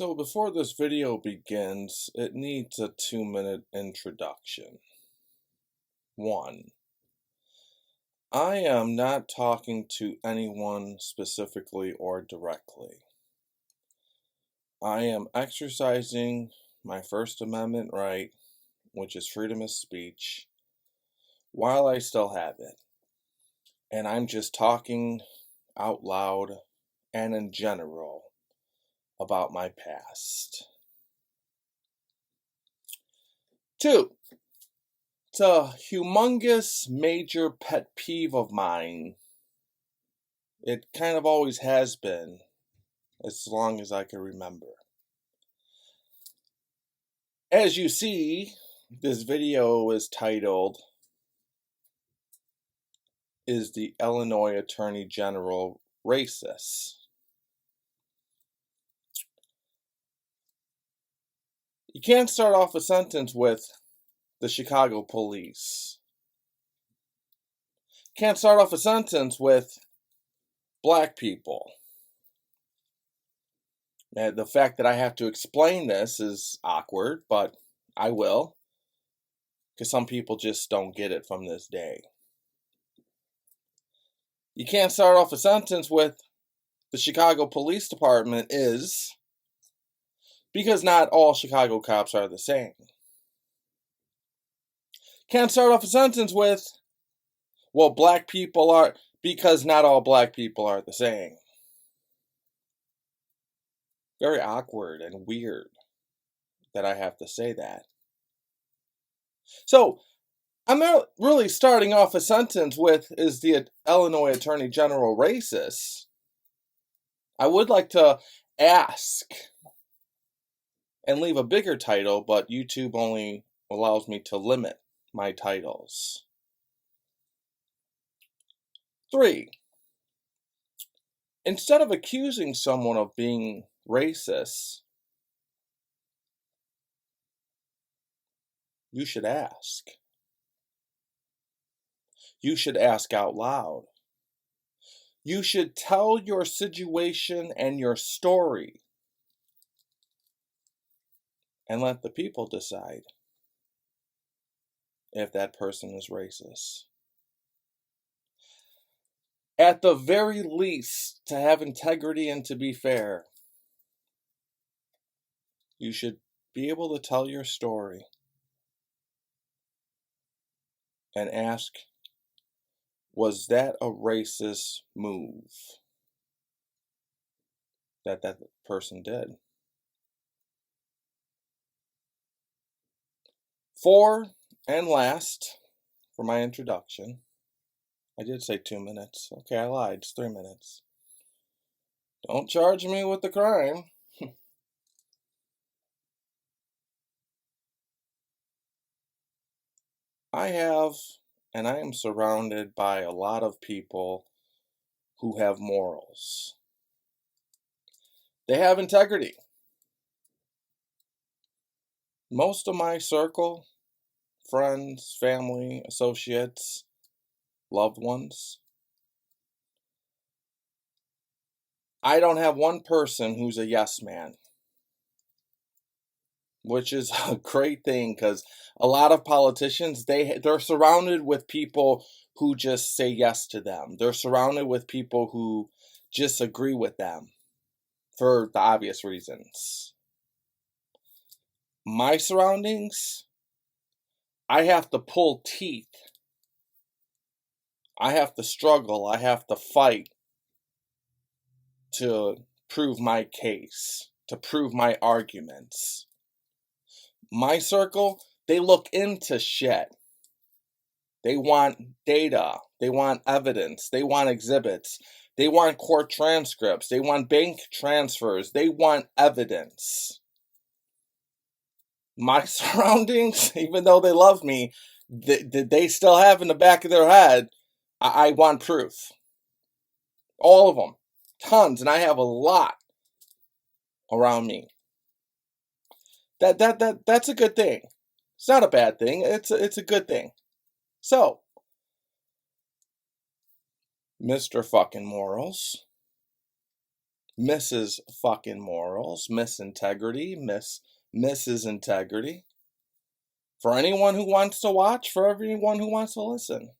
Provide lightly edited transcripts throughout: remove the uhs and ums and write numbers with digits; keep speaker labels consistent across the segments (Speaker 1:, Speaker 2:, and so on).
Speaker 1: So before this video begins, it needs a 2-minute introduction. 1. I am not talking to anyone specifically or directly. I am exercising my First Amendment right, which is freedom of speech, while I still have it. And I'm just talking out loud and in general about my past. 2. It's a humongous major pet peeve of mine. It kind of always has been, as long as I can remember. As you see, this video is titled, "Is the Illinois Attorney General Racist?" You can't start off a sentence with the Chicago police. Can't start off a sentence with black people. And the fact that I have to explain this is awkward, but I will, because some people just don't get it from this day. You can't start off a sentence with the Chicago Police Department is, because not all Chicago cops are the same. Can't start off a sentence with, well, black people are, because not all black people are the same. Very awkward and weird that I have to say that. So, I'm not really starting off a sentence with, is the Illinois Attorney General racist? I would like to ask and leave a bigger title, but YouTube only allows me to limit my titles. 3. Instead of accusing someone of being racist, you should ask. You should ask out loud. You should tell your situation and your story and let the people decide if that person is racist. At the very least, to have integrity and to be fair, you should be able to tell your story and ask, was that a racist move that person did? 4, and last, for my introduction, I did say 2 minutes. Okay, I lied. It's 3 minutes. Don't charge me with the crime. I am surrounded by a lot of people who have morals. They have integrity. Most of my circle, friends, family, associates, loved ones, I don't have one person who's a yes man, which is a great thing, because a lot of politicians, they're surrounded with people who just say yes to them. They're surrounded with people who just agree with them for the obvious reasons. My surroundings, I have to pull teeth. I have to struggle. I have to fight to prove my case, to prove my arguments. My circle, they look into shit. They want data. They want evidence. They want exhibits. They want court transcripts. They want bank transfers. They want evidence. My surroundings, even though they love me, they still have in the back of their head, I want proof. All of them. Tons. And I have a lot around me. That's a good thing. It's not a bad thing. It's a good thing. So, Mr. Fucking Morals, Mrs. fucking morals, Miss integrity, Mrs. integrity. For anyone who wants to watch, for everyone who wants to listen.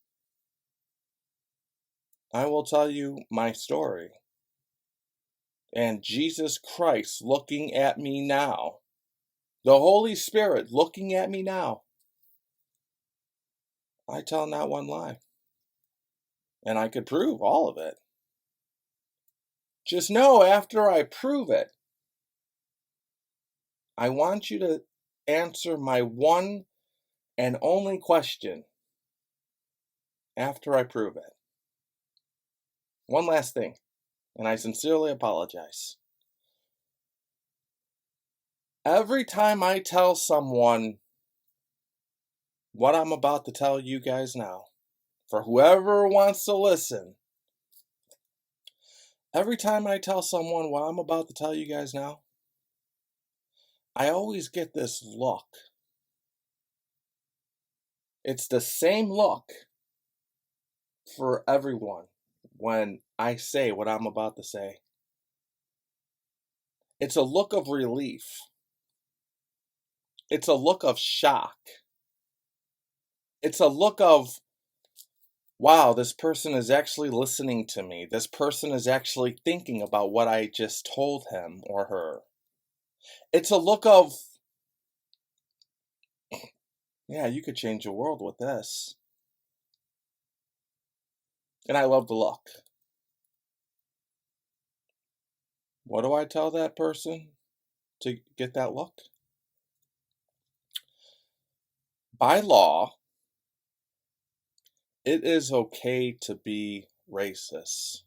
Speaker 1: I will tell you my story. And Jesus Christ looking at me now, the Holy Spirit looking at me now, I tell not one lie. And I could prove all of it. Just know after I prove it, I want you to answer my one and only question after I prove it. One last thing, and I sincerely apologize. Every time I tell someone what I'm about to tell you guys now, for whoever wants to listen, every time I tell someone what I'm about to tell you guys now, I always get this look. It's the same look for everyone when I say what I'm about to say. It's a look of relief. It's a look of shock. It's a look of, wow, this person is actually listening to me. This person is actually thinking about what I just told him or her. It's a look of, yeah, you could change the world with this. And I love the look. What do I tell that person to get that look? By law, it is okay to be racist.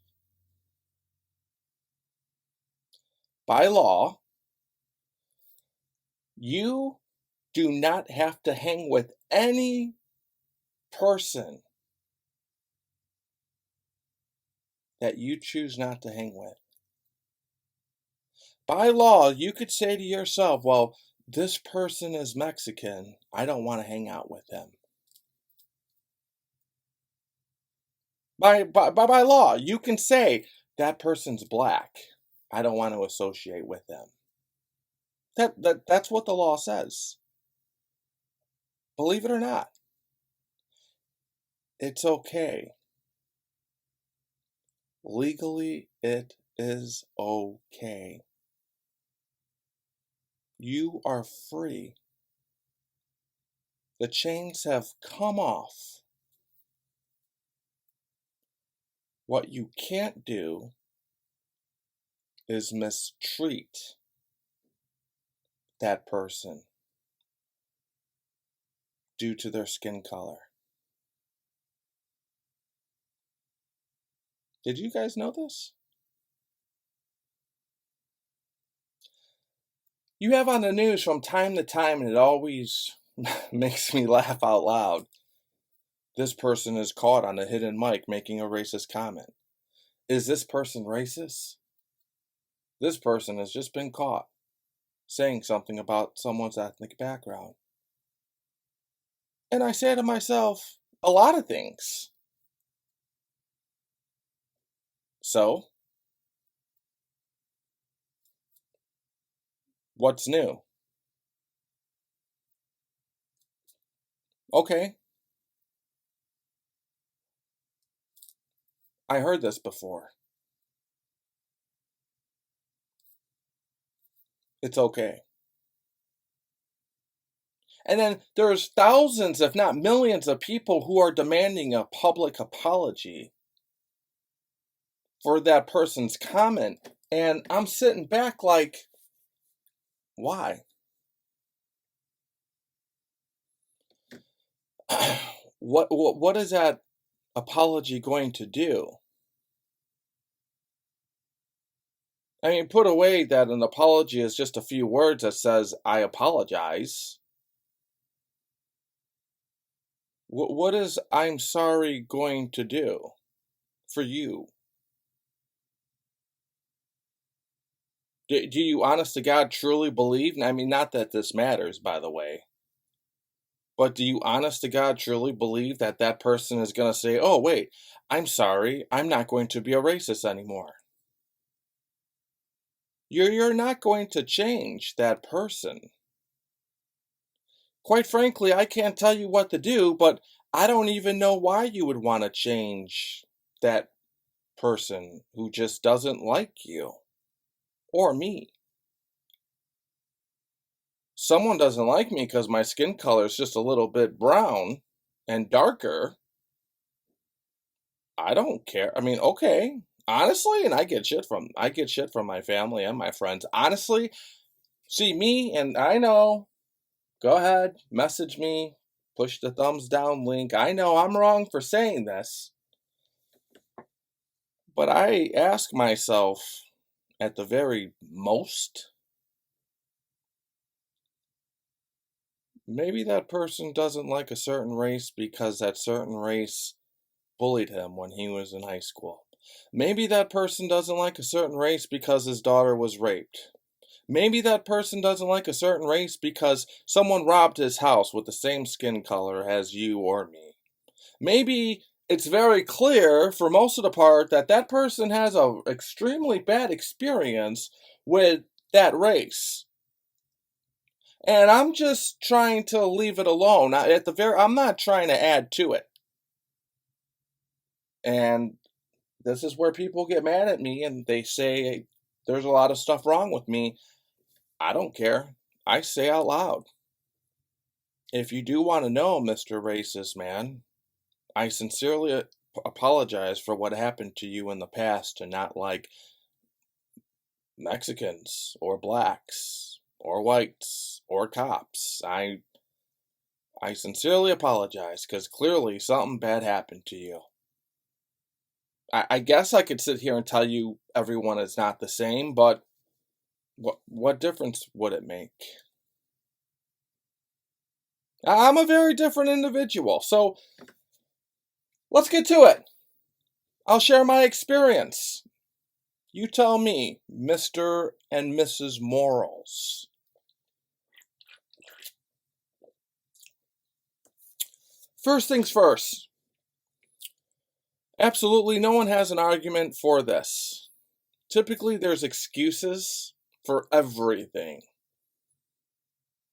Speaker 1: By law, you do not have to hang with any person that you choose not to hang with. By law, you could say to yourself, well, this person is Mexican. I don't want to hang out with them. By law, you can say that person's black. I don't want to associate with them. That's what the law says. Believe it or not, it's okay. Legally, it is okay. You are free. The chains have come off. What you can't do is mistreat that person due to their skin color. Did you guys know this? You have on the news from time to time, and it always makes me laugh out loud. This person is caught on a hidden mic making a racist comment. Is this person racist? This person has just been caught saying something about someone's ethnic background. And I say to myself, a lot of things. So, what's new? Okay, I heard this before. It's okay. And then there's thousands, if not millions, of people who are demanding a public apology for that person's comment. And I'm sitting back like, why? What is that apology going to do? I mean, put away that an apology is just a few words that says, I apologize. What is I'm sorry going to do for you? Do you honest to God truly believe? I mean, not that this matters, by the way. But do you honest to God truly believe that that person is going to say, oh, wait, I'm sorry, I'm not going to be a racist anymore? You're not going to change that person. Quite frankly, I can't tell you what to do, but I don't even know why you would want to change that person who just doesn't like you or me. Someone doesn't like me because my skin color is just a little bit brown and darker. I don't care. I mean, okay. Honestly, and I get shit from my family and my friends. Honestly, see me and I know, go ahead, message me, push the thumbs down link. I know I'm wrong for saying this, but I ask myself at the very most, maybe that person doesn't like a certain race because that certain race bullied him when he was in high school. Maybe that person doesn't like a certain race because his daughter was raped. Maybe that person doesn't like a certain race because someone robbed his house with the same skin color as you or me. Maybe it's very clear for most of the part that that person has an extremely bad experience with that race. And I'm just trying to leave it alone. I'm not trying to add to it. And this is where people get mad at me and they say there's a lot of stuff wrong with me. I don't care. I say out loud. If you do want to know, Mr. Racist Man, I sincerely apologize for what happened to you in the past to not like Mexicans or blacks or whites or cops. I sincerely apologize because clearly something bad happened to you. I guess I could sit here and tell you everyone is not the same, but what difference would it make? I'm a very different individual, so let's get to it. I'll share my experience. You tell me, Mr. and Mrs. Morals. First things first. Absolutely no one has an argument for this. Typically, there's excuses for everything.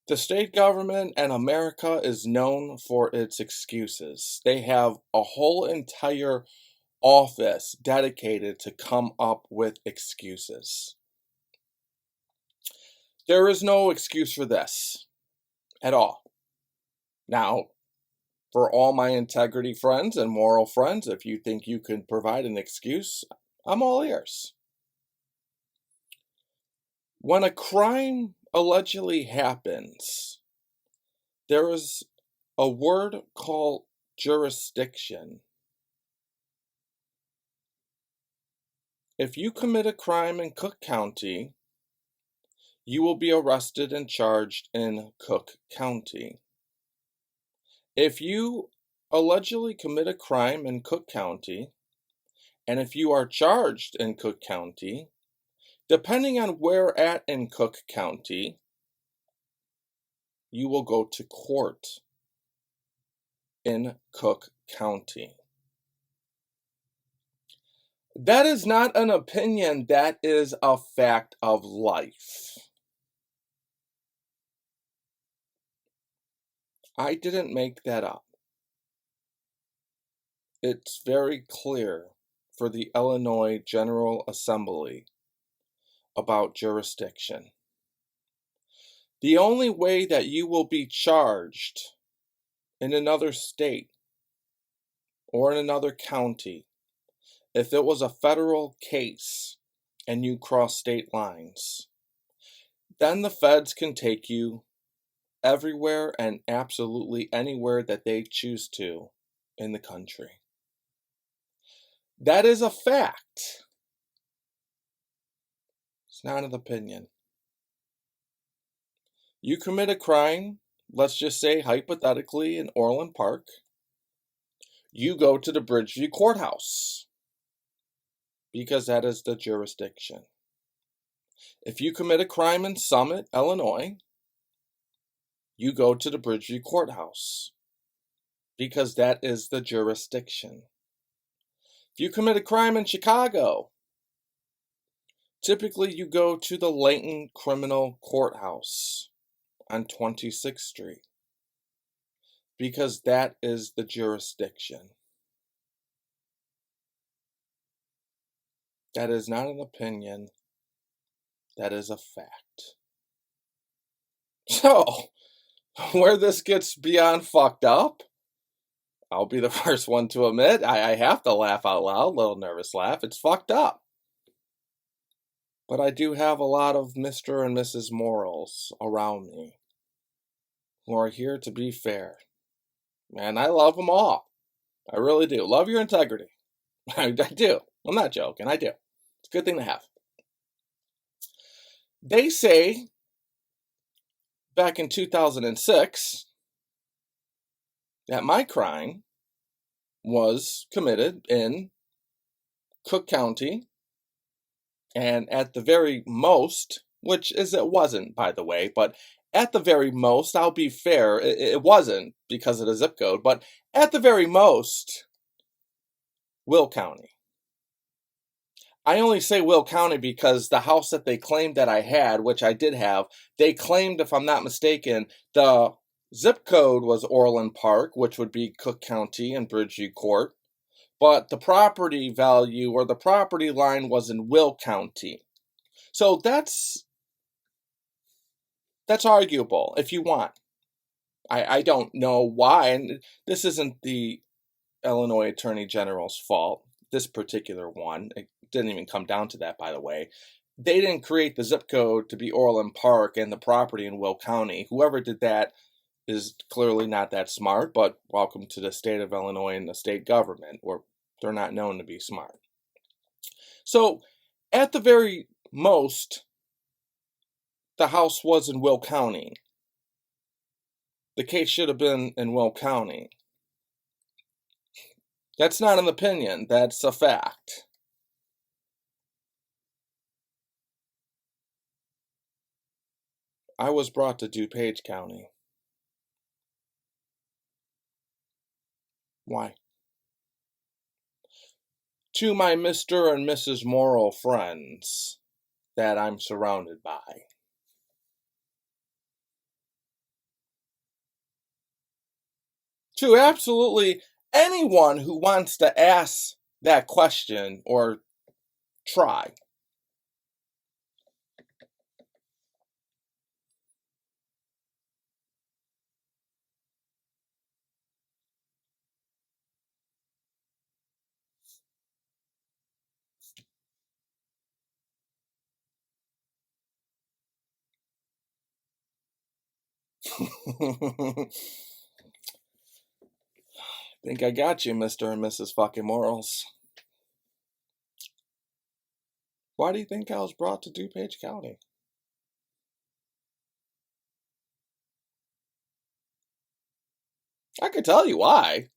Speaker 1: The state government and America is known for its excuses. They have a whole entire office dedicated to come up with excuses. There is no excuse for this at all. Now, for all my integrity friends and moral friends, if you think you can provide an excuse, I'm all ears. When a crime allegedly happens, there is a word called jurisdiction. If you commit a crime in Cook County, you will be arrested and charged in Cook County. If you allegedly commit a crime in Cook County, and if you are charged in Cook County, depending on where at in Cook County, you will go to court in Cook County. That is not an opinion, that is a fact of life. I didn't make that up. It's very clear for the Illinois General Assembly about jurisdiction. The only way that you will be charged in another state or in another county, if it was a federal case and you cross state lines, then the feds can take you everywhere and absolutely anywhere that they choose to in the country. That is a fact. It's not an opinion. You commit a crime, let's just say hypothetically in Orland Park, you go to the Bridgeview Courthouse because that is the jurisdiction. If you commit a crime in Summit, Illinois, you go to the Bridgeview Courthouse because that is the jurisdiction. If you commit a crime in Chicago, Typically, you go to the Layton Criminal Courthouse on 26th Street because that is the jurisdiction. That is not an opinion. That is a fact. So, where this gets beyond fucked up, I'll be the first one to admit, I have to laugh out loud, little nervous laugh. It's fucked up. But I do have a lot of Mr. and Mrs. Morals around me who are here to be fair. And I love them all. I really do. Love your integrity. I do. I'm not joking. I do. It's a good thing to have. They say back in 2006 that my crime was committed in Cook County, and at the very most, which is it wasn't, by the way, but at the very most, I'll be fair, it wasn't because of the zip code, but at the very most, Will County. I only say Will County because the house that they claimed that I had, which I did have, they claimed, if I'm not mistaken, the zip code was Orland Park, which would be Cook County and Bridgeview Court, but the property value or the property line was in Will County. So that's arguable if you want. I don't know why, and this isn't the Illinois Attorney General's fault, this particular one. It didn't even come down to that, by the way. They didn't create the zip code to be Orland Park and the property in Will County. Whoever did that is clearly not that smart, but welcome to the state of Illinois and the state government, where they're not known to be smart. So, at the very most, the house was in Will County. The case should have been in Will County. That's not an opinion, that's a fact. I was brought to DuPage County. Why? To my Mr. and Mrs. Moral friends that I'm surrounded by. To absolutely anyone who wants to ask that question or try. Think I got you, Mr. and Mrs. fucking Morals. Why do you think I was brought to DuPage County? I could tell you why.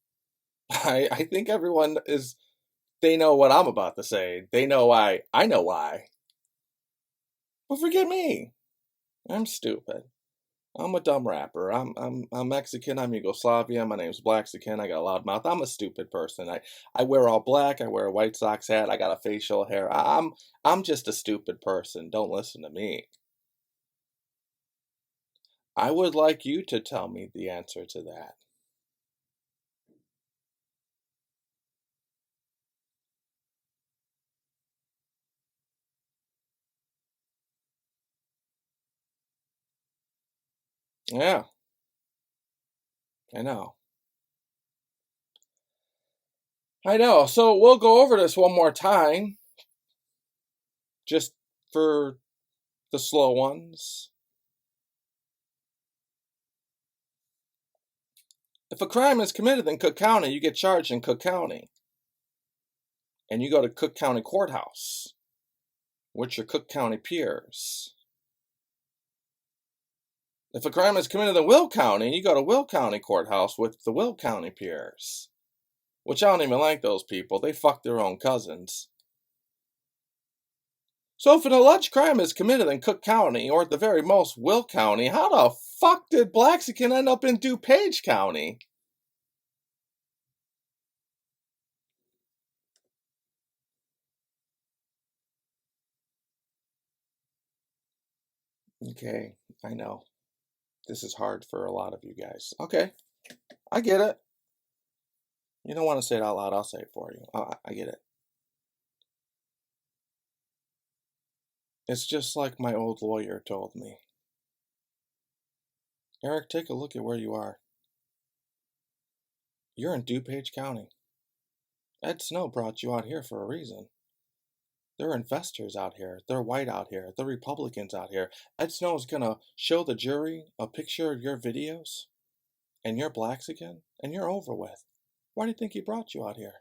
Speaker 1: I think everyone they know what I'm about to say. They know why. I know why. But forget me. I'm stupid. I'm a dumb rapper. I'm Mexican. I'm Yugoslavia. My name's Blaxican. I got a loud mouth. I'm a stupid person. I wear all black. I wear a White Sox hat. I got a facial hair. I'm just a stupid person. Don't listen to me. I would like you to tell me the answer to that. Yeah, I know. I know. So we'll go over this one more time, just for the slow ones. If a crime is committed in Cook County, you get charged in Cook County. And you go to Cook County Courthouse with your Cook County peers. If a crime is committed in Will County, you go to Will County Courthouse with the Will County peers. Which I don't even like those people. They fuck their own cousins. So if an alleged crime is committed in Cook County, or at the very most Will County, how the fuck did Blaxican end up in DuPage County? Okay, I know. This is hard for a lot of you guys. Okay, I get it. You don't want to say it out loud, I'll say it for you. I get it. It's just like my old lawyer told me. Eric, take a look at where you are. You're in DuPage County. Ed Snow brought you out here for a reason. There are investors out here. They're white out here. They're Republicans out here. Ed Snow is going to show the jury a picture of your videos and you're Blaxican and you're over with. Why do you think he brought you out here?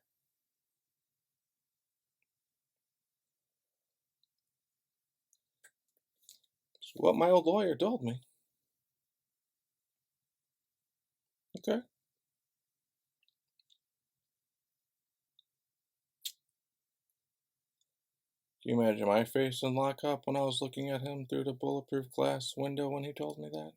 Speaker 1: It's what my old lawyer told me. Okay. Can you imagine my face in lockup when I was looking at him through the bulletproof glass window when he told me that?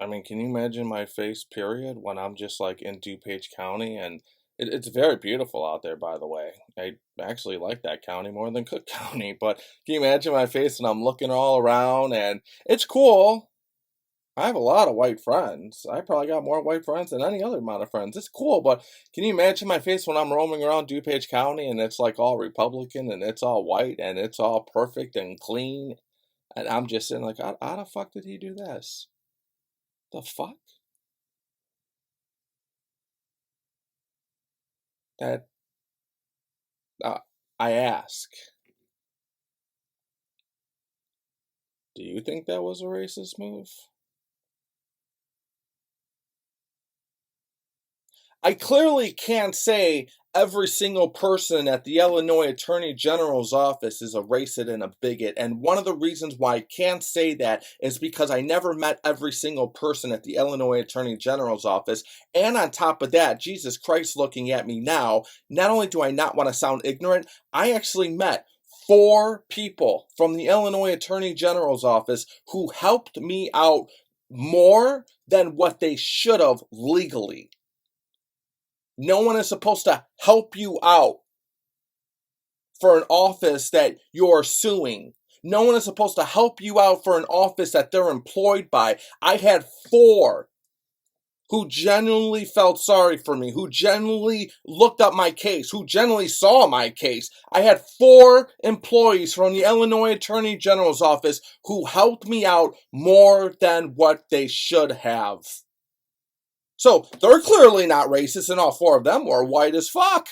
Speaker 1: I mean, can you imagine my face, period, when I'm just like in DuPage County? And it's very beautiful out there, by the way. I actually like that county more than Cook County. But can you imagine my face and I'm looking all around and it's cool. I have a lot of white friends. I probably got more white friends than any other amount of friends. It's cool, but can you imagine my face when I'm roaming around DuPage County and it's like all Republican and it's all white and it's all perfect and clean? And I'm just sitting like, how the fuck did he do this? The fuck? That I ask, do you think that was a racist move? I clearly can't say every single person at the Illinois Attorney General's office is a racist and a bigot. And one of the reasons why I can't say that is because I never met every single person at the Illinois Attorney General's office. And on top of that, Jesus Christ, looking at me now, not only do I not want to sound ignorant, I actually met 4 people from the Illinois Attorney General's office who helped me out more than what they should have legally. No one is supposed to help you out for an office that you're suing. No one is supposed to help you out for an office that they're employed by. I had 4 who genuinely felt sorry for me, who genuinely looked up my case, who genuinely saw my case. I had 4 employees from the Illinois Attorney General's office who helped me out more than what they should have. So they're clearly not racist, and all 4 of them were white as fuck.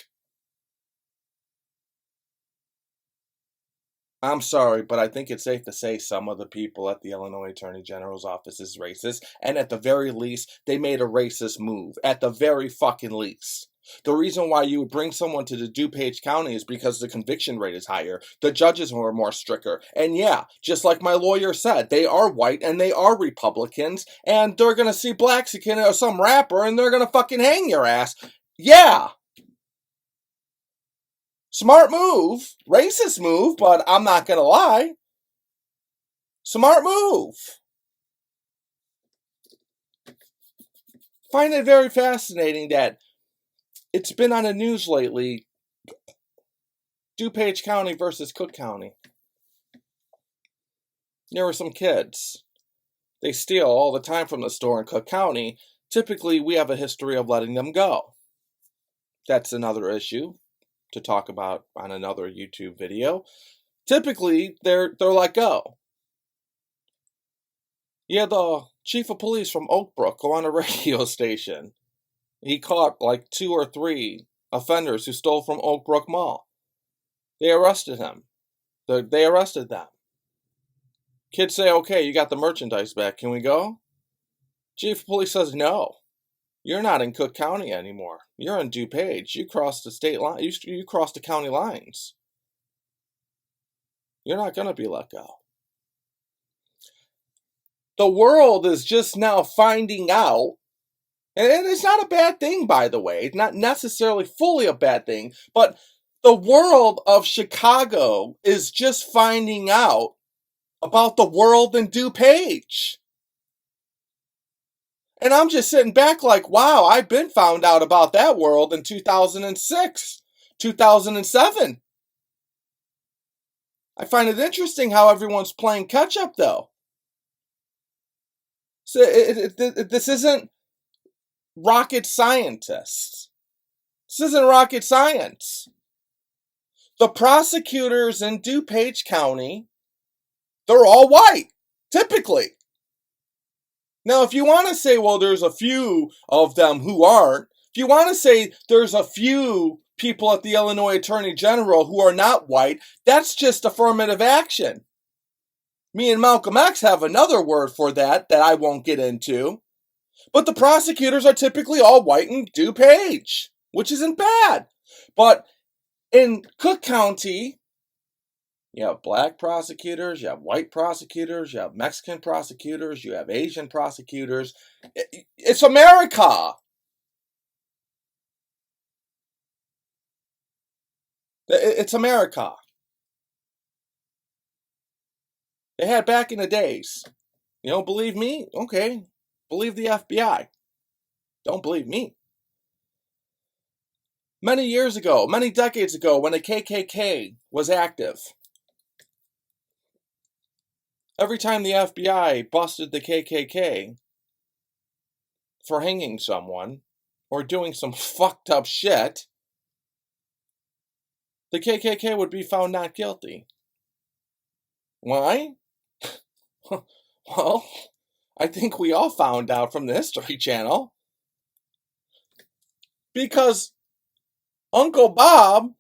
Speaker 1: I'm sorry, but I think it's safe to say some of the people at the Illinois Attorney General's office is racist, and at the very least, they made a racist move. At the very fucking least. The reason why you would bring someone to the DuPage County is because the conviction rate is higher. The judges were more stricter. And yeah, just like my lawyer said, they are white and they are Republicans, and they're gonna see Blaxican or some rapper and they're gonna fucking hang your ass. Yeah! Smart move. Racist move, but I'm not gonna lie. Smart move. Find it very fascinating that it's been on the news lately. DuPage County versus Cook County. There were some kids. They steal all the time from the store in Cook County. Typically, we have a history of letting them go. That's another issue to talk about on another YouTube video. Typically, they're let go. Yeah, the chief of police from Oak Brook go on a radio station. He caught like 2 or 3 offenders who stole from Oak Brook Mall. They arrested him. They arrested them. Kids say, okay, you got the merchandise back. Can we go? Chief of police says, no. You're not in Cook County anymore. You're in DuPage. You crossed the state line. You crossed the county lines. You're not going to be let go. The world is just now finding out, and it's not a bad thing, by the way. It's not necessarily fully a bad thing, but the world of Chicago is just finding out about the world in DuPage. And I'm just sitting back like, wow, I've been found out about that world in 2006, 2007. I find it interesting how everyone's playing catch-up, though. So this isn't rocket scientists. This isn't rocket science. The prosecutors in DuPage County, they're all white, typically. Now, if you want to say, well, there's a few of them who aren't, if you want to say there's a few people at the Illinois Attorney General who are not white, that's just affirmative action. Me and Malcolm X have another word for that I won't get into. But the prosecutors are typically all white in DuPage, which isn't bad. But in Cook County, you have black prosecutors, you have white prosecutors, you have Mexican prosecutors, you have Asian prosecutors. It's America. It's America. They had back in the days. You don't believe me? Okay. Believe the FBI. Don't believe me. Many years ago, many decades ago, when the KKK was active, every time the FBI busted the KKK for hanging someone or doing some fucked up shit, the KKK would be found not guilty. Why? Well, I think we all found out from the History Channel. Because Uncle Bob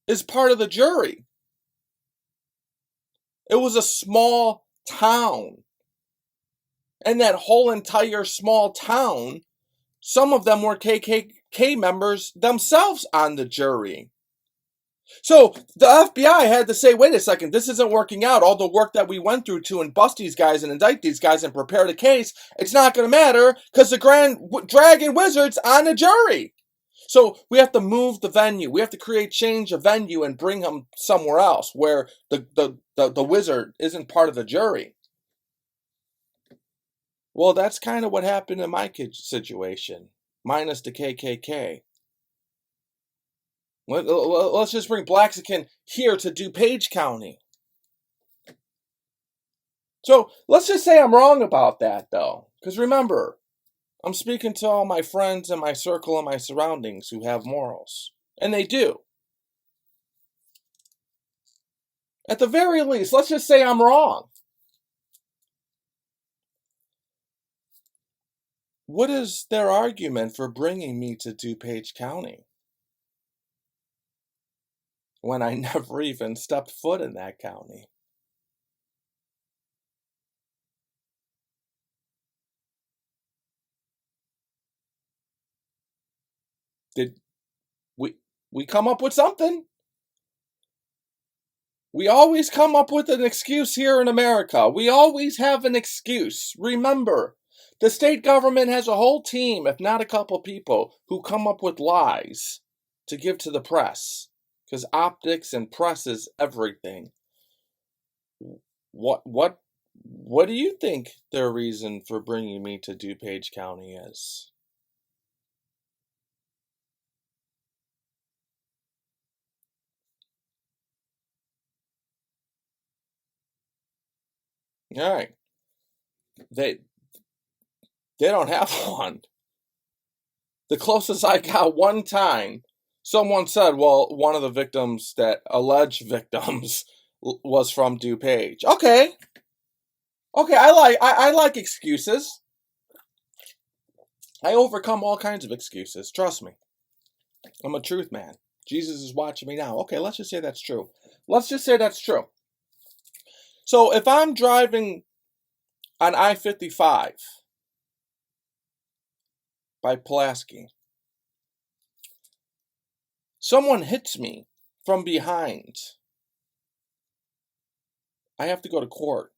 Speaker 1: is part of the jury. It was a small town. And that whole entire small town, some of them were KKK members themselves on the jury. So the FBI had to say, wait a second, this isn't working out. All the work that we went through to bust these guys and indict these guys and prepare the case, it's not going to matter because the Grand Dragon Wizard's on the jury. So we have to move the venue. We have to change a venue and bring him somewhere else where the wizard isn't part of the jury. Well, that's kind of what happened in my situation, minus the KKK. Let's just bring Blaxican here to DuPage County. So let's just say I'm wrong about that, though. Because remember, I'm speaking to all my friends in my circle and my surroundings who have morals. And they do. At the very least, let's just say I'm wrong. What is their argument for bringing me to DuPage County when I never even stepped foot in that county? Did we come up with something? We always come up with an excuse here in America. We always have an excuse. Remember, the state government has a whole team, if not a couple people, who come up with lies to give to the press. Because optics and press is everything. What do you think their reason for bringing me to DuPage County is? All right. They don't have one. The closest I got one time, someone said, well, one of the victims alleged victims was from DuPage. Okay, I like excuses. I overcome all kinds of excuses. Trust me. I'm a truth man. Jesus is watching me now. Okay, let's just say that's true. So if I'm driving on I-55 by Pulaski, someone hits me from behind, I have to go to court.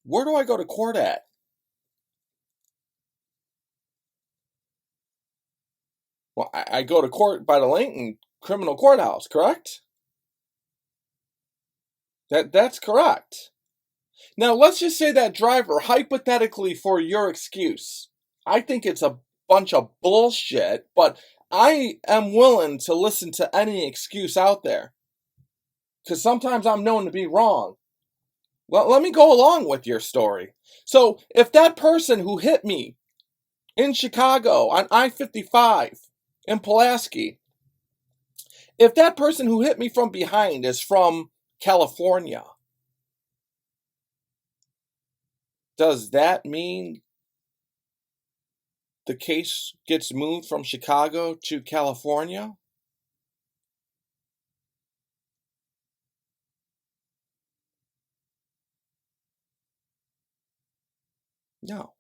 Speaker 1: Where do I go to court at? Well, I go to court by the Lincoln Criminal Courthouse, correct? That's correct. Now, let's just say that driver, hypothetically for your excuse, I think it's a bunch of bullshit, but I am willing to listen to any excuse out there, because sometimes I'm known to be wrong. Well, let me go along with your story. So, if that person who hit me in Chicago on I-55 in Pulaski, if that person who hit me from behind is from California, does that mean the case gets moved from Chicago to California? No.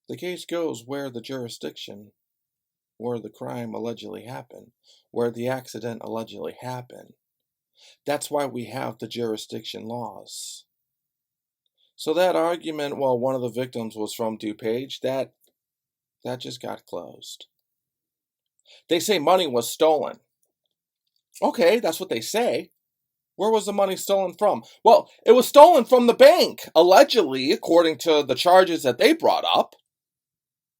Speaker 1: The case goes where the jurisdiction, where the crime allegedly happened, where the accident allegedly happened. That's why we have the jurisdiction laws. So that argument, well, one of the victims was from DuPage, that just got closed. They say money was stolen. Okay, that's what they say. Where was the money stolen from? Well, it was stolen from the bank, allegedly, according to the charges that they brought up.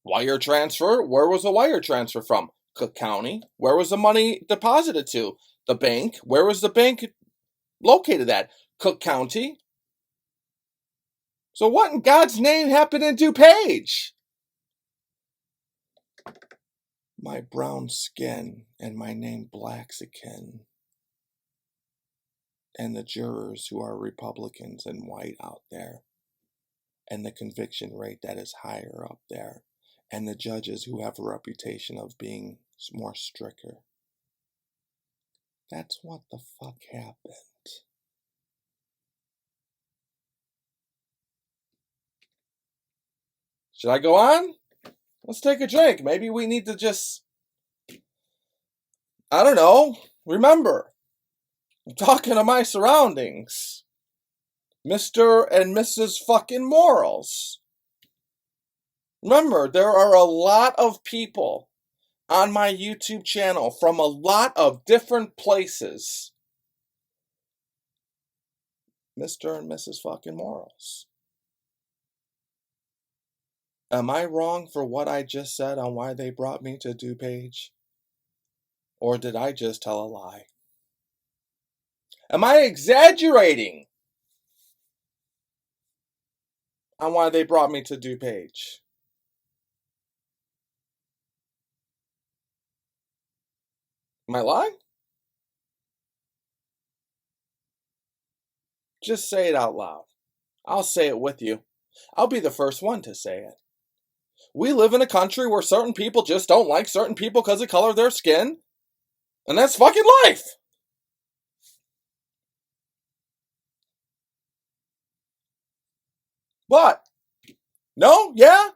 Speaker 1: Wire transfer, where was the wire transfer from? Cook County. Where was the money deposited to? The bank. Where was the bank located at? Cook County. So what in God's name happened in DuPage? My brown skin and my name Blaxican, and the jurors who are Republicans and white out there, and the conviction rate that is higher up there, and the judges who have a reputation of being more stricter. That's what the fuck happened. Should I go on? Let's take a drink. Maybe we need to just, I don't know, remember, I'm talking to my surroundings. Mr. and Mrs. fucking Morals. Remember, there are a lot of people on my YouTube channel from a lot of different places. Mr. and Mrs. fucking Morals. Am I wrong for what I just said on why they brought me to DuPage? Or did I just tell a lie? Am I exaggerating on why they brought me to DuPage? Am I lying? Just say it out loud. I'll say it with you. I'll be the first one to say it. We live in a country where certain people just don't like certain people because of the color of their skin. And that's fucking life. What? No? Yeah?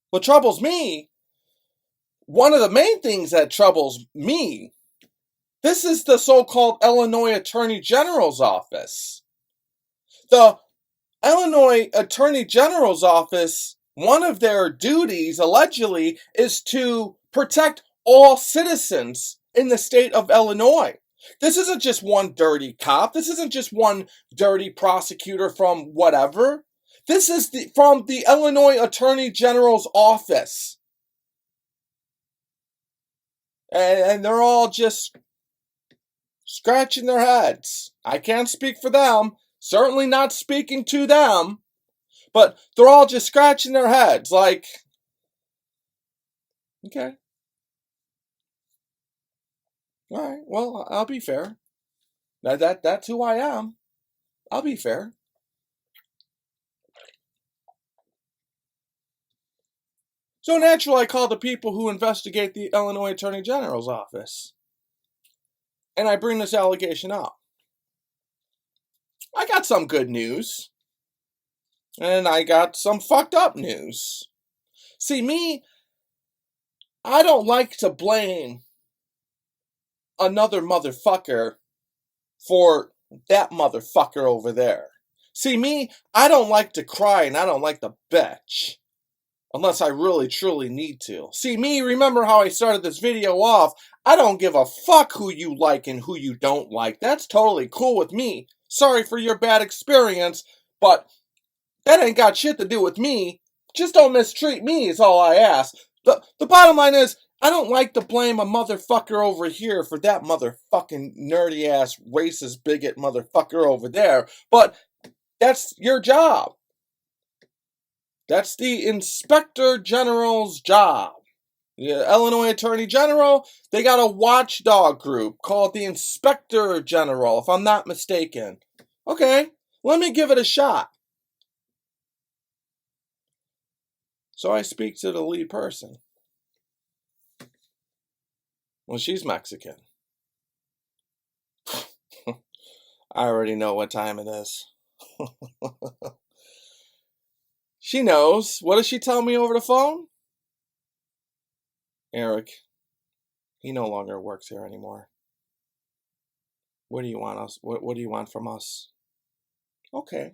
Speaker 1: What troubles me, one of the main things that troubles me, this is the so-called Illinois Attorney General's office. The Illinois Attorney General's office, one of their duties, allegedly, is to protect all citizens in the state of Illinois. This isn't just one dirty cop. This isn't just one dirty prosecutor from whatever. This is from the Illinois Attorney General's office. And they're all just scratching their heads. I can't speak for them. Certainly not speaking to them. But they're all just scratching their heads like, okay. All right, well, I'll be fair. That's who I am. I'll be fair. So naturally, I call the people who investigate the Illinois Attorney General's office. And I bring this allegation up. I got some good news. And I got some fucked up news. See, me, I don't like to blame another motherfucker for that motherfucker over there. See, me, I don't like to cry and I don't like to bitch. Unless I really, truly need to. See, me, remember how I started this video off? I don't give a fuck who you like and who you don't like. That's totally cool with me. Sorry for your bad experience, but That ain't got shit to do with me. Just don't mistreat me is all I ask. The bottom line is, I don't like to blame a motherfucker over here for that motherfucking nerdy ass racist bigot motherfucker over there. But that's your job. That's the Inspector General's job. The Illinois Attorney General, they got a watchdog group called the Inspector General, if I'm not mistaken. Okay, let me give it a shot. So I speak to the lead person. Well, she's Mexican. I already know what time it is. She knows. What does she tell me over the phone? Eric, he no longer works here anymore. What do you want us? What do you want from us? Okay.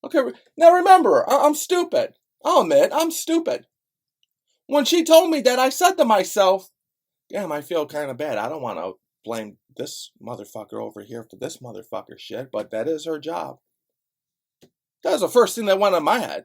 Speaker 1: Okay. Now remember, I'm stupid. I'll admit, I'm stupid. When she told me that, I said to myself, damn, I feel kind of bad. I don't want to blame this motherfucker over here for this motherfucker shit, but that is her job. That was the first thing that went in my head.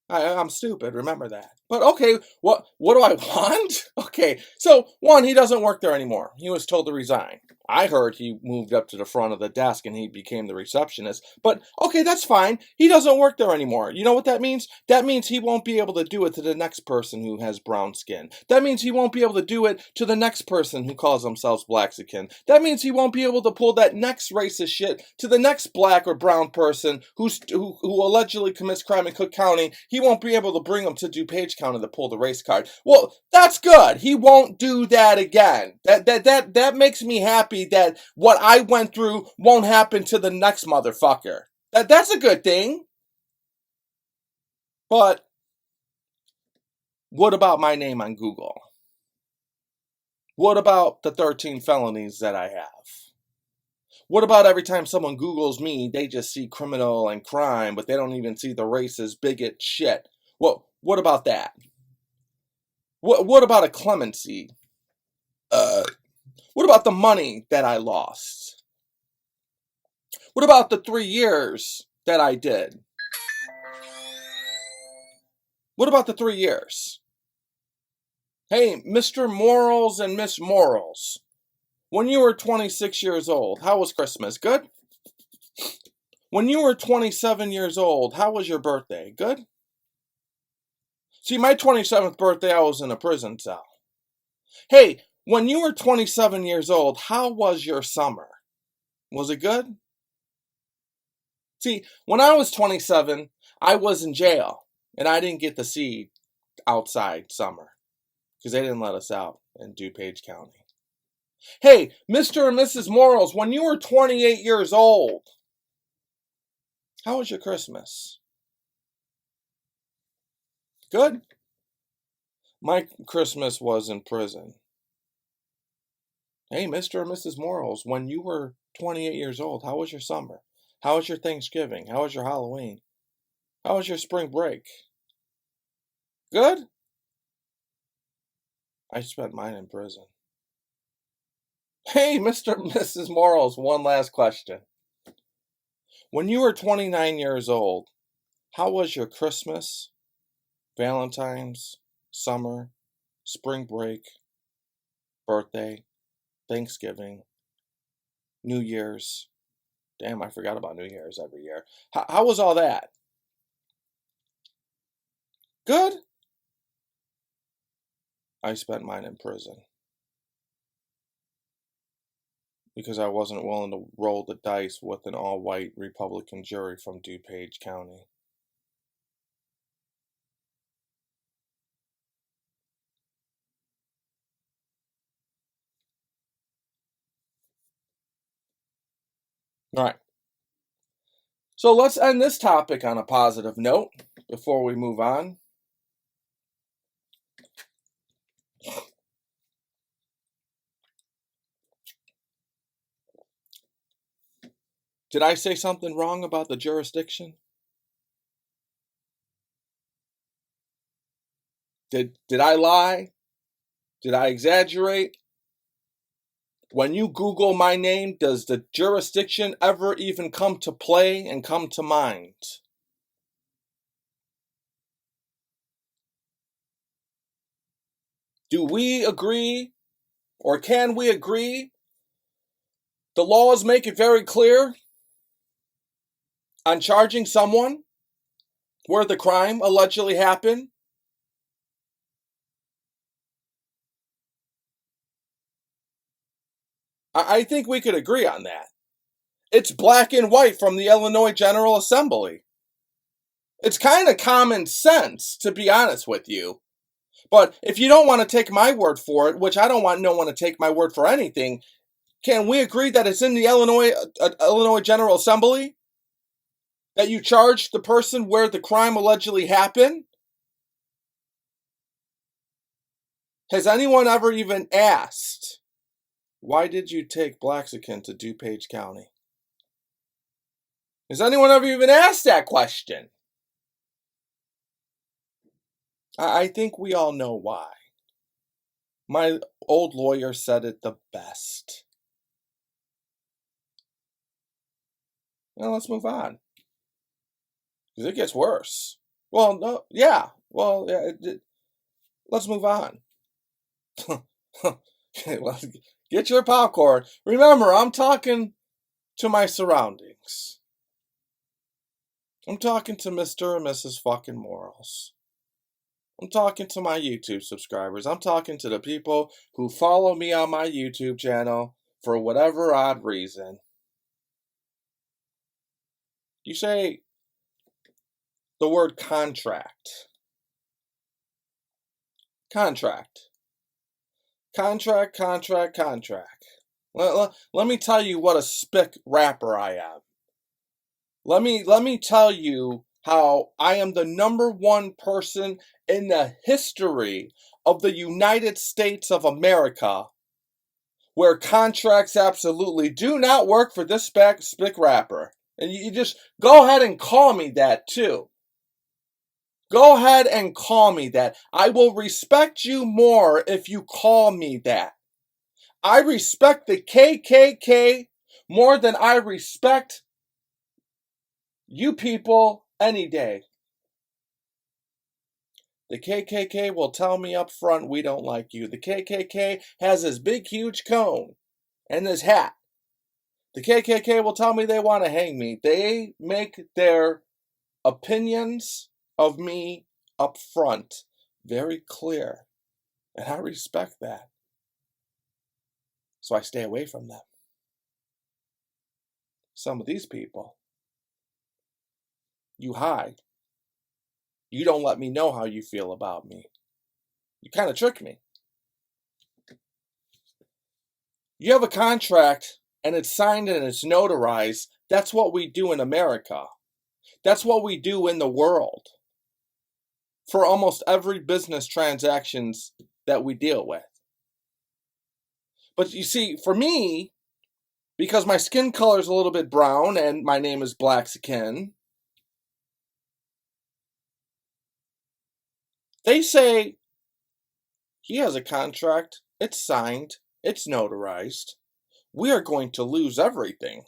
Speaker 1: I'm stupid, remember that. But okay, what do I want? Okay, so one, he doesn't work there anymore. He was told to resign. I heard he moved up to the front of the desk and he became the receptionist. But okay, that's fine. He doesn't work there anymore. You know what that means? That means he won't be able to do it to the next person who has brown skin. That means he won't be able to do it to the next person who calls themselves Blaxican. That means he won't be able to pull that next racist shit to the next black or brown person who allegedly commits crime in Cook County. He won't be able to bring them to DuPage County to pull the race card. Well, that's good. He won't do that again. That makes me happy that what I went through won't happen to the next motherfucker. That's a good thing. But what about my name on Google? What about the 13 felonies that I have? What about every time someone Googles me, they just see criminal and crime, but they don't even see the racist, bigot shit? Well, what about that? What about a clemency? What about the money that I lost? What about the 3 years that I did? What about the 3 years? Hey, Mr. Morals and Miss Morals, when you were 26 years old, how was Christmas? Good? When you were 27 years old, how was your birthday? Good? See, my 27th birthday, I was in a prison cell. Hey, when you were 27 years old, how was your summer? Was it good? See, when I was 27, I was in jail, and I didn't get to see outside summer, because they didn't let us out in DuPage County. Hey, Mr. and Mrs. Morals, when you were 28 years old, how was your Christmas? Good? My Christmas was in prison. Hey, Mr. and Mrs. Morals, when you were 28 years old, how was your summer? How was your Thanksgiving? How was your Halloween? How was your spring break? Good? I spent mine in prison. Hey, Mr. and Mrs. Morals, one last question. When you were 29 years old, how was your Christmas, Valentine's, summer, spring break, birthday, Thanksgiving, New Year's? Damn, I forgot about New Year's every year. How was all that? Good? I spent mine in prison. Because I wasn't willing to roll the dice with an all-white Republican jury from DuPage County. All right. So let's end this topic on a positive note before we move on. Did I say something wrong about the jurisdiction? Did I lie? Did I exaggerate? When you Google my name, does the jurisdiction ever even come to play and come to mind? Do we agree, or can we agree, the laws make it very clear on charging someone where the crime allegedly happened? I think we could agree on that. It's black and white from the Illinois General Assembly. It's kind of common sense, to be honest with you. But if you don't want to take my word for it, which I don't want no one to take my word for anything, can we agree that it's in the Illinois General Assembly that you charge the person where the crime allegedly happened? Has anyone ever even asked, why did you take Blaxican to DuPage County? Has anyone ever even asked that question? I think we all know why. My old lawyer said it the best. Now let's move on. Because it gets worse. Well, no, yeah. Well, yeah, let's move on. Get your popcorn. Remember, I'm talking to my surroundings. I'm talking to Mr. and Mrs. fucking Morals. I'm talking to my YouTube subscribers. I'm talking to the people who follow me on my YouTube channel for whatever odd reason. You say the word contract. Contract. Let me tell you what a spick rapper I am. Let me tell you how I am the number one person in the history of the United States of America where contracts absolutely do not work for this spick rapper. And you just go ahead and call me that too. Go ahead and call me that. I will respect you more if you call me that. I respect the KKK more than I respect you people any day. The KKK will tell me up front we don't like you. The KKK has this big huge cone and this hat. The KKK will tell me they want to hang me. They make their opinions of me up front very clear. And I respect that. So I stay away from them. Some of these people, you hide. You don't let me know how you feel about me. You kind of trick me. You have a contract and it's signed and it's notarized. That's what we do in America. That's what we do in the world for almost every business transactions that we deal with. But you see, for me, because my skin color is a little bit brown and my name is Blaxican, they say he has a contract, it's signed, it's notarized. We are going to lose everything.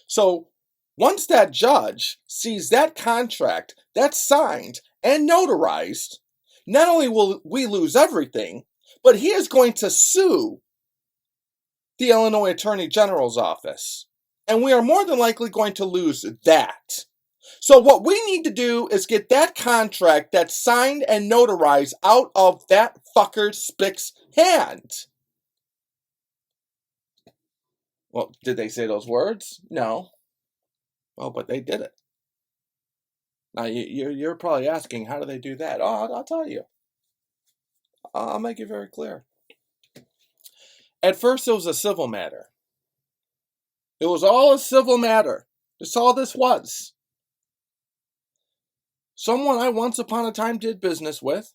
Speaker 1: So once that judge sees that contract that's signed and notarized, not only will we lose everything, but he is going to sue the Illinois Attorney General's office. And we are more than likely going to lose that. So what we need to do is get that contract that's signed and notarized out of that fucker Spick's hand. Well, did they say those words? No. Oh, but they did it. Now, you're probably asking, how do they do that? Oh, I'll tell you. I'll make it very clear. At first, it was a civil matter. It was all a civil matter. That's all this was. Someone I once upon a time did business with,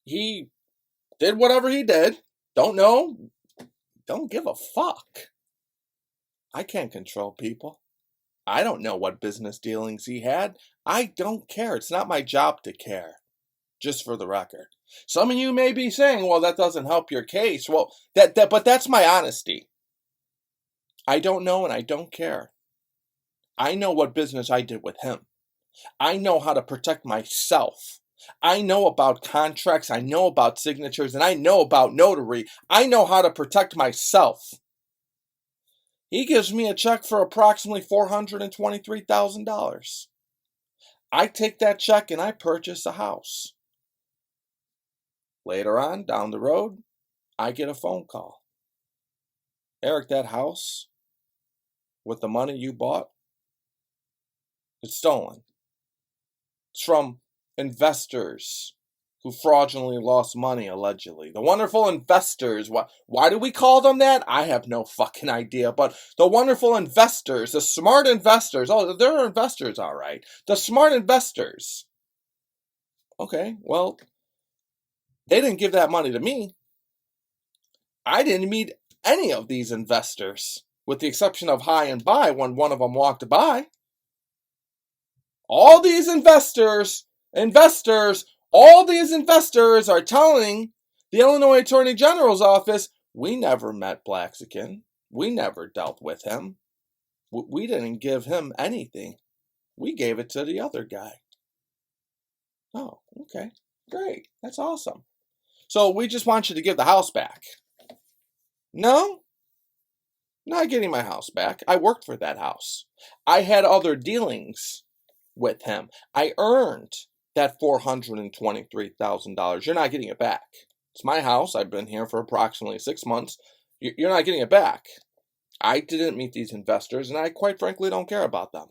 Speaker 1: he did whatever he did. Don't know. Don't give a fuck. I can't control people. I don't know what business dealings he had. I don't care. It's not my job to care. just for the record. Some of you may be saying, well, that doesn't help your case. Well, but that's my honesty. I don't know and I don't care. I know what business I did with him. I know how to protect myself. I know about contracts. I know about signatures. And I know about notary. I know how to protect myself. He gives me a check for approximately $423,000. I take that check and I purchase a house. Later on, down the road, I get a phone call. Eric, that house with the money you bought, it's stolen. It's from investors who fraudulently lost money, allegedly. The wonderful investors. Why do we call them that? I have no fucking idea. But the wonderful investors, the smart investors. Oh, they're investors, all right. The smart investors. Okay, well, they didn't give that money to me. I didn't meet any of these investors, with the exception of High and By when one of them walked by. All these investors, all these investors are telling the Illinois Attorney General's office, we never met Blaxican. We never dealt with him. We didn't give him anything. We gave it to the other guy. Oh, okay. Great. That's awesome. So we just want you to give the house back. No, not getting my house back. I worked for that house. I had other dealings with him. I earned that $423,000. You're not getting it back. It's my house. I've been here for approximately 6 months. You're not getting it back. I didn't meet these investors, and I quite frankly don't care about them.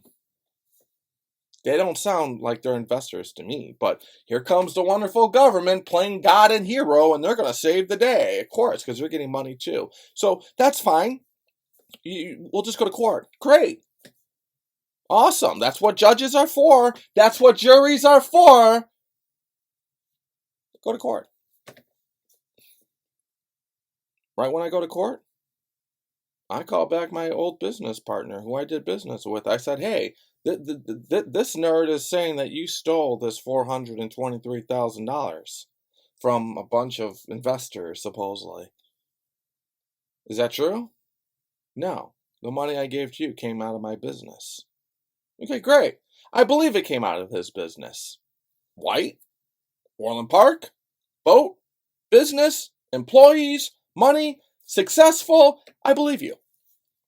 Speaker 1: They don't sound like they're investors to me, but here comes the wonderful government playing God and hero, and they're going to save the day, of course, because they're getting money too. So that's fine. We'll just go to court. Great. Awesome. That's what judges are for. That's what juries are for. Go to court. Right when I go to court, I call back my old business partner who I did business with. I said, hey, this nerd is saying that you stole this $423,000 from a bunch of investors, supposedly. Is that true? No. The money I gave to you came out of my business. Okay, great. I believe it came out of his business. White, Orland Park, boat, business, employees, money, successful. I believe you.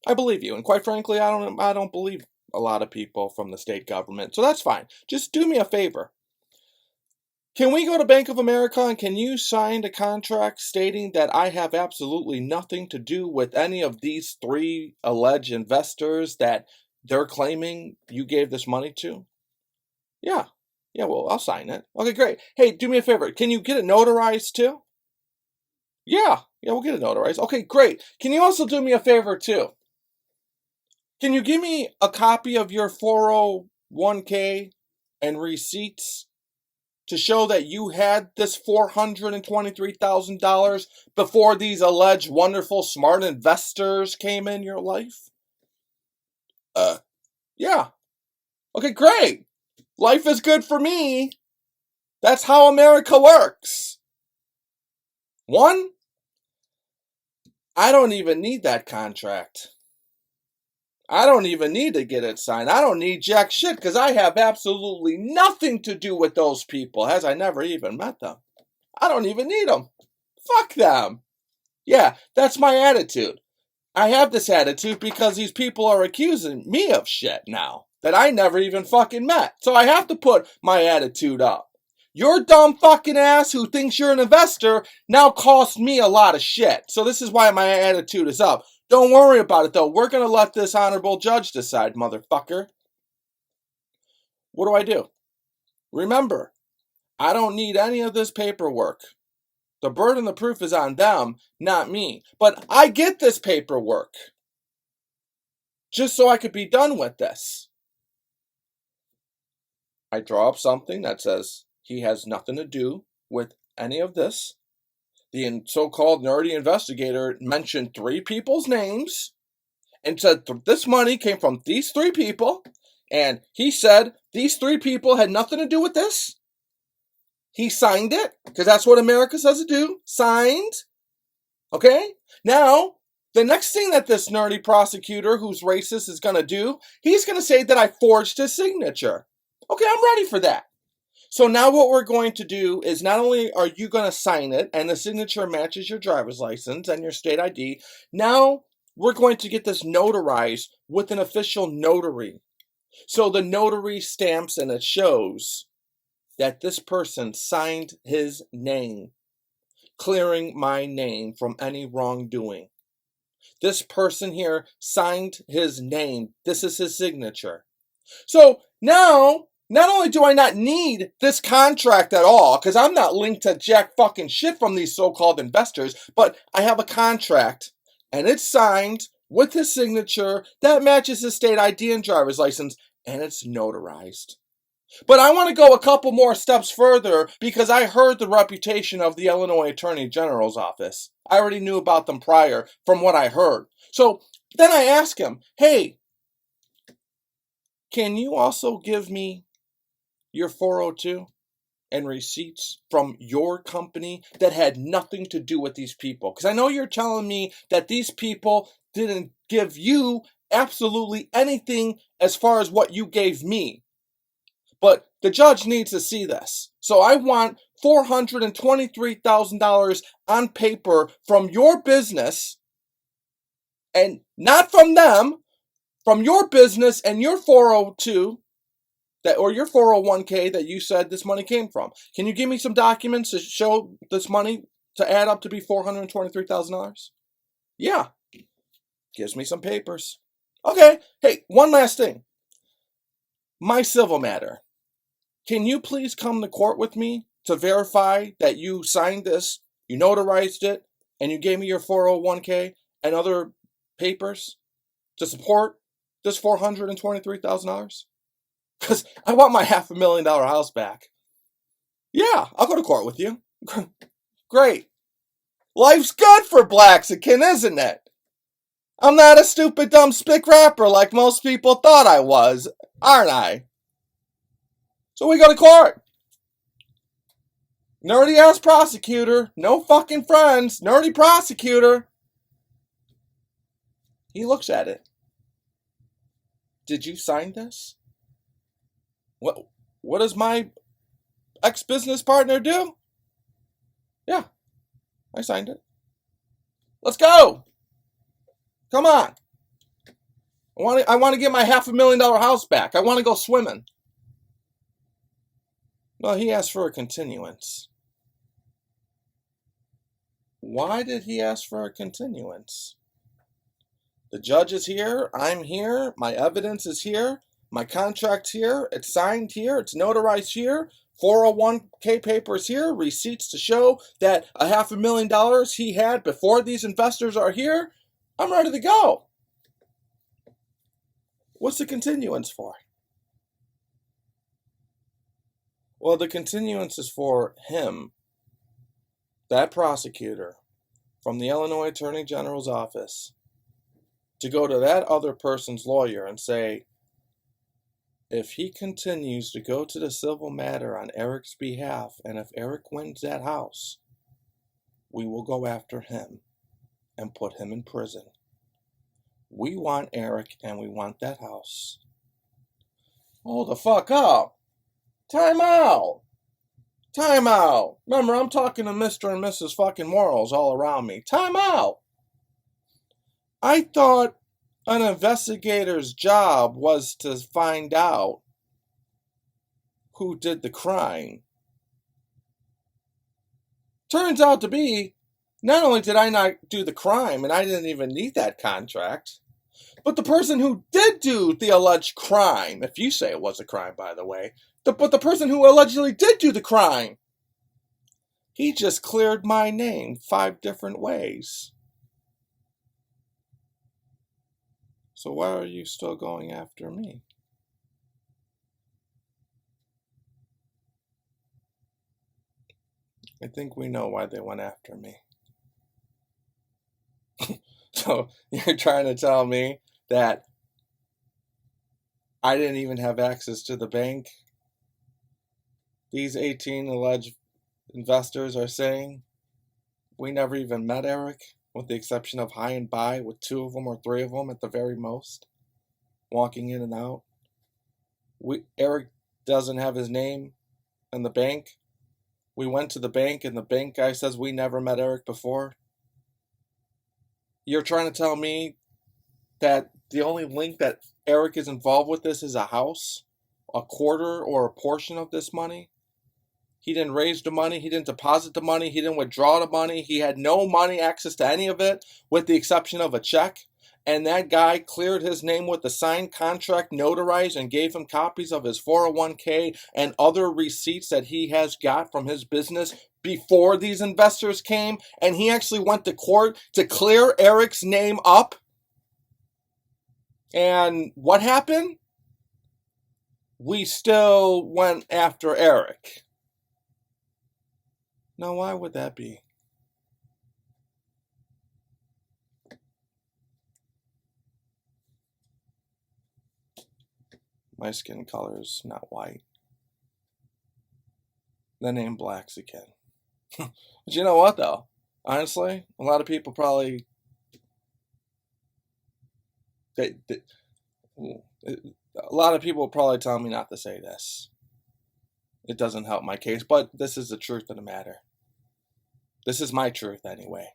Speaker 1: I believe you. And quite frankly, I don't believe a lot of people from the state government. So that's fine. Just do me a favor. Can we go to Bank of America and can you sign the contract stating that I have absolutely nothing to do with any of these 3 alleged investors that they're claiming you gave this money to? Yeah. Yeah, well, I'll sign it. Okay, great. Hey, do me a favor. Can you get it notarized too? Yeah, we'll get it notarized. Okay, great. Can you also do me a favor too? Can you give me a copy of your 401k and receipts to show that you had this $423,000 before these alleged wonderful smart investors came in your life? Yeah. Okay, great. Life is good for me. That's how America works. 1, I don't even need that contract. I don't even need to get it signed. I don't need jack shit because I have absolutely nothing to do with those people, as I never even met them. I don't even need them. Fuck them. Yeah, that's my attitude. I have this attitude because these people are accusing me of shit now that I never even fucking met. So I have to put my attitude up. Your dumb fucking ass who thinks you're an investor now cost me a lot of shit. So this is why my attitude is up. Don't worry about it though. We're going to let this honorable judge decide, motherfucker. What do? Remember, I don't need any of this paperwork. The burden of proof is on them, not me. But I get this paperwork just so I could be done with this. I draw up something that says he has nothing to do with any of this. The so-called nerdy investigator mentioned 3 people's names and said this money came from these 3 people. And he said these 3 people had nothing to do with this. He signed it, because that's what America says to do. Signed. Okay? Now, the next thing that this nerdy prosecutor who's racist is going to do, he's going to say that I forged his signature. Okay, I'm ready for that. So now what we're going to do is not only are you going to sign it and the signature matches your driver's license and your state ID, now we're going to get this notarized with an official notary. So the notary stamps and it shows that this person signed his name, clearing my name from any wrongdoing. This person here signed his name. This is his signature. So now, not only do I not need this contract at all, because I'm not linked to jack fucking shit from these so-called investors, but I have a contract, and it's signed with his signature that matches his state ID and driver's license, and it's notarized. But I want to go a couple more steps further because I heard the reputation of the Illinois Attorney General's office. I already knew about them prior from what I heard. So then I asked him, hey, can you also give me your 402 and receipts from your company that had nothing to do with these people? Because I know you're telling me that these people didn't give you absolutely anything as far as what you gave me. But the judge needs to see this. So I want $423,000 on paper from your business, and not from them, from your business and your 402 that, or your 401k that you said this money came from. Can you give me some documents to show this money to add up to be $423,000? Yeah. Gives me some papers. Okay. Hey, one last thing. My civil matter. Can you please come to court with me to verify that you signed this, you notarized it, and you gave me your 401k and other papers to support this $423,000? Because I want my $500,000 house back. Yeah, I'll go to court with you. Great. Life's good for Blaxican, isn't it? I'm not a stupid, dumb spick rapper like most people thought I was, aren't I? So we go to court. Nerdy ass prosecutor, no fucking friends, nerdy prosecutor. He looks at it. Did you sign this? What does my ex-business partner do? Yeah, I signed it. Let's go. Come on. I want to get my $500,000 house back. I want to go swimming. Well, he asked for a continuance. Why did he ask for a continuance? The judge is here. I'm here. My evidence is here. My contract's here. It's signed here. It's notarized here. 401k papers here. Receipts to show that a $500,000 he had before these investors are here. I'm ready to go. What's the continuance for? Well, the continuance is for him, that prosecutor from the Illinois Attorney General's office, to go to that other person's lawyer and say, if he continues to go to the civil matter on Eric's behalf, and if Eric wins that house, we will go after him and put him in prison. We want Eric and we want that house. Hold the fuck up. Time out. Time out. Remember, I'm talking to Mr. and Mrs. fucking Morals all around me. Time out. I thought an investigator's job was to find out who did the crime. Turns out to be, not only did I not do the crime, and I didn't even need that contract, but the person who did do the alleged crime, if you say it was a crime, by the way, but the person who allegedly did do the crime, he just cleared my name 5 different ways. So why are you still going after me? I think we know why they went after me. So you're trying to tell me that I didn't even have access to the bank? These 18 alleged investors are saying we never even met Eric, with the exception of high and by, with 2 of them or 3 of them at the very most, walking in and out. Eric doesn't have his name in the bank. We went to the bank and the bank guy says we never met Eric before. You're trying to tell me that the only link that Eric is involved with this is a house, a quarter or a portion of this money? He didn't raise the money. He didn't deposit the money. He didn't withdraw the money. He had no money access to any of it with the exception of a check. And that guy cleared his name with the signed contract, notarized, and gave him copies of his 401k and other receipts that he has got from his business before these investors came. And he actually went to court to clear Eric's name up. And what happened? We still went after Eric. Now, why would that be? My skin color is not white. The name Blaxican. But you know what, though? Honestly, a lot of people probably... a lot of people probably tell me not to say this. It doesn't help my case, but this is the truth of the matter. This is my truth anyway.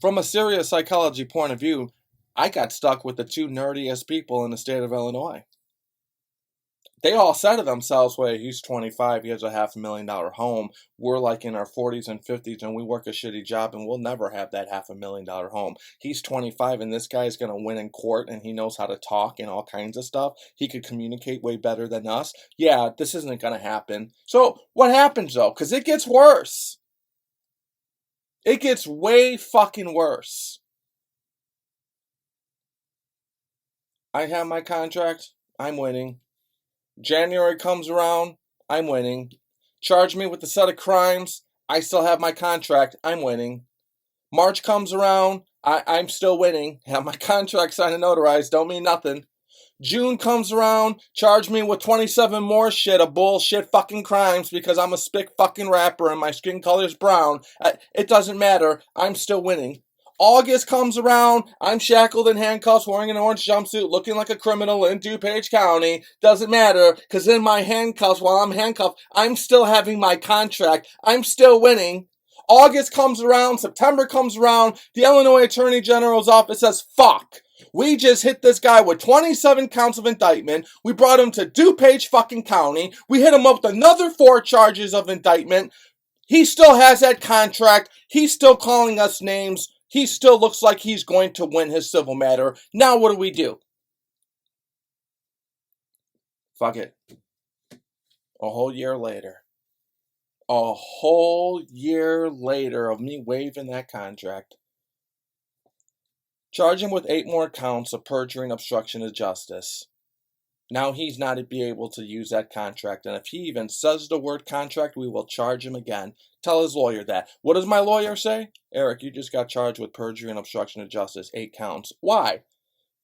Speaker 1: From a serious psychology point of view, I got stuck with the 2 nerdiest people in the state of Illinois. They all said to themselves, well, he's 25, he has a $500,000 home. We're like in our 40s and 50s and we work a shitty job and we'll never have that $500,000 home. He's 25 and this guy's going to win in court and he knows how to talk and all kinds of stuff. He could communicate way better than us. Yeah, this isn't going to happen. So what happens though? Because it gets worse. It gets way fucking worse. I have my contract. I'm winning. January comes around, I'm winning. Charge me with a set of crimes, I still have my contract, I'm winning. March comes around, I'm still winning. Have my contract signed and notarized, don't mean nothing. June comes around, charge me with 27 more shit of bullshit fucking crimes because I'm a spick fucking rapper and my skin color's brown. It doesn't matter, I'm still winning. August comes around, I'm shackled in handcuffs, wearing an orange jumpsuit, looking like a criminal in DuPage County. Doesn't matter, because in my handcuffs, while I'm handcuffed, I'm still having my contract. I'm still winning. August comes around, September comes around, the Illinois Attorney General's office says, fuck. We just hit this guy with 27 counts of indictment. We brought him to DuPage fucking County. We hit him up with another 4 charges of indictment. He still has that contract. He's still calling us names. He still looks like he's going to win his civil matter. Now what do? Fuck it. A whole year later. A whole year later of me waiving that contract. Charge him with 8 more counts of perjury and obstruction of justice. Now he's not to be able to use that contract. And if he even says the word contract, we will charge him again. Tell his lawyer that. What does my lawyer say? Eric, you just got charged with perjury and obstruction of justice. 8 counts. Why?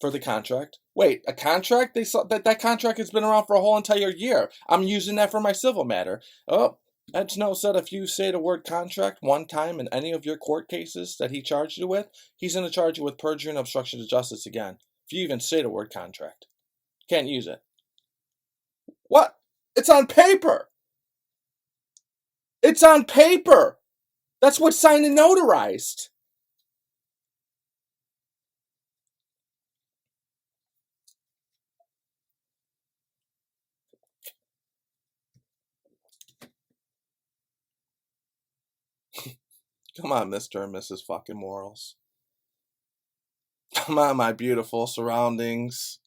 Speaker 1: For the contract. Wait, a contract? They saw that contract has been around for a whole entire year. I'm using that for my civil matter. Oh, Ed Snow said if you say the word contract one time in any of your court cases that he charged you with, he's going to charge you with perjury and obstruction of justice again. If you even say the word contract. Can't use it. What? It's on paper. It's on paper. That's what's signed and notarized. Come on, Mr. and Mrs. fucking Morals. Come on, my beautiful surroundings.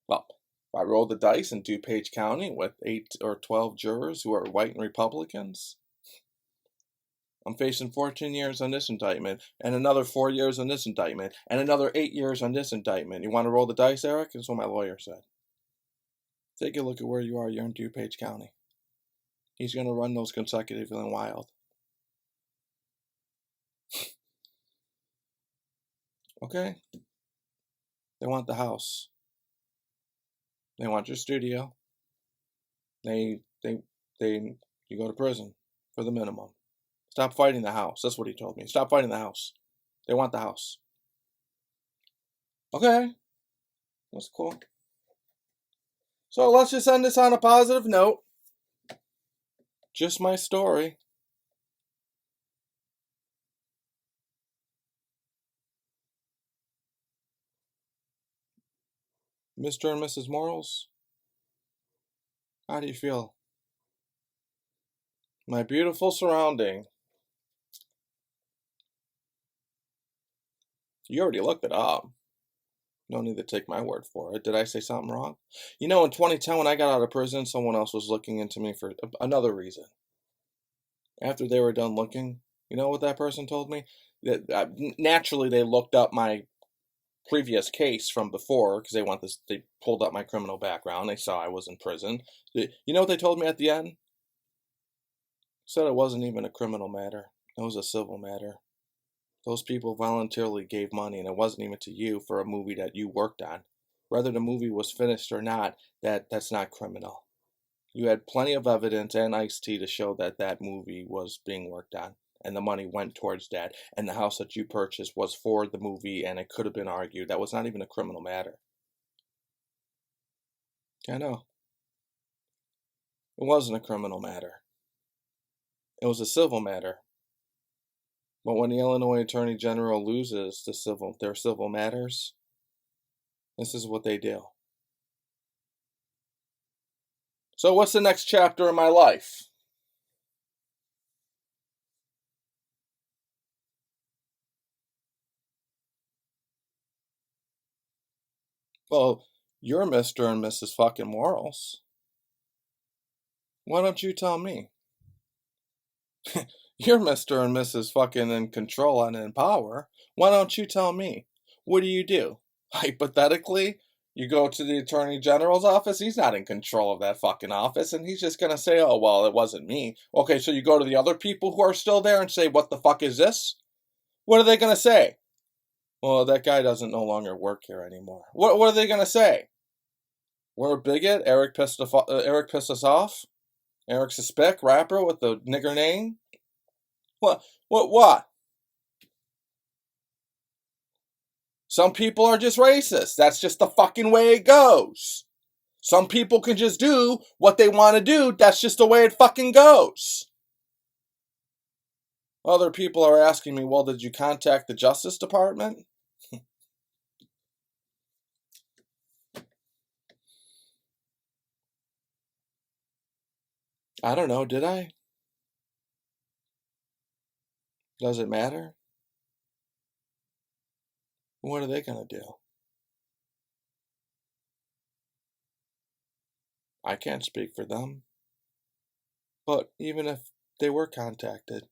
Speaker 1: Well, if I roll the dice in DuPage County with 8 or 12 jurors who are white and Republicans, I'm facing 14 years on this indictment, and another 4 years on this indictment, and another 8 years on this indictment. You want to roll the dice, Eric? That's what my lawyer said. Take a look at where you are. You're in DuPage County. He's going to run those consecutively and wild. Okay? They want the house. They want your studio. They, they, you go to prison for the minimum. Stop fighting the house. That's what he told me. Stop fighting the house. They want the house. Okay. That's cool. So let's just end this on a positive note. Just my story. Mr. and Mrs. Morals, how do you feel? My beautiful surrounding. You already looked it up. No need to take my word for it. Did I say something wrong? You know, in 2010, when I got out of prison, someone else was looking into me for another reason. After they were done looking, you know what that person told me? That naturally, they looked up my previous case from before because they pulled up my criminal background. They saw I was in prison. You know what they told me at the end? Said it wasn't even a criminal matter. It was a civil matter. Those people voluntarily gave money, and it wasn't even to you for a movie that you worked on. Whether the movie was finished or not, that's not criminal. You had plenty of evidence and Ice-T to show that that movie was being worked on, and the money went towards that, and the house that you purchased was for the movie, and it could have been argued. That was not even a criminal matter. I know. It wasn't a criminal matter. It was a civil matter. But when the Illinois Attorney General loses their civil matters, this is what they do. So what's the next chapter in my life? Well, you're Mr. and Mrs. fucking Morals. Why don't you tell me? You're Mr. and Mrs. fucking in control and in power. Why don't you tell me? What do? Hypothetically, you go to the Attorney General's office, he's not in control of that fucking office, and he's just gonna say, oh, well, it wasn't me. Okay, so you go to the other people who are still there and say, what the fuck is this? What are they gonna say? Well, that guy doesn't no longer work here anymore. What are they gonna say? We're a bigot? Eric pissed us off? Eric's a spick rapper with the nigger name? What? Some people are just racist. That's just the fucking way it goes. Some people can just do what they want to do. That's just the way it fucking goes. Other people are asking me, well, did you contact the Justice Department? I don't know, did I? Does it matter? What are they going to do? I can't speak for them. But even if they were contacted,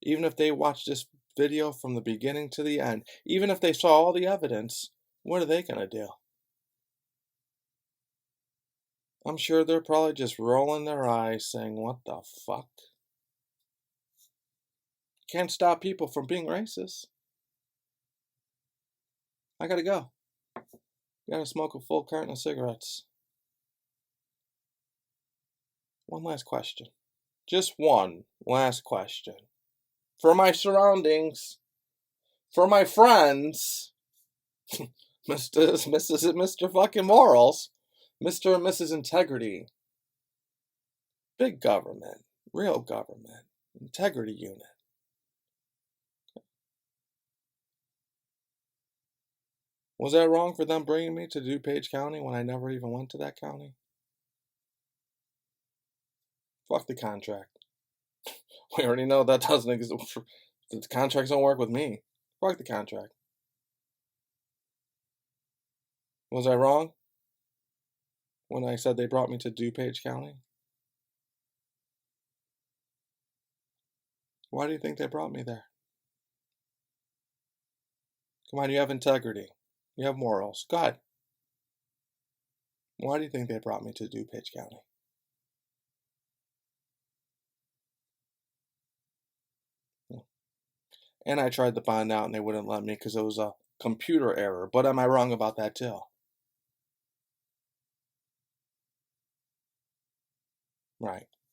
Speaker 1: even if they watched this video from the beginning to the end, even if they saw all the evidence, what are they going to do? I'm sure they're probably just rolling their eyes saying, what the fuck? Can't stop people from being racist. I gotta go. Gotta smoke a full carton of cigarettes. One last question. Just one last question. For my surroundings, for my friends, Mr. Mrs. and Mr. fucking Morals, Mr. and Mrs. Integrity, big government, real government, integrity unit. Was that wrong for them bringing me to DuPage County when I never even went to that county? Fuck the contract. We already know that doesn't exist. The contracts don't work with me. Fuck the contract. Was I wrong when I said they brought me to DuPage County? Why do you think they brought me there? Come on, you have integrity. You have morals. Go ahead. Why do you think they brought me to DuPage County? And I tried to bond out and they wouldn't let me because it was a computer error, but am I wrong about that too? Right.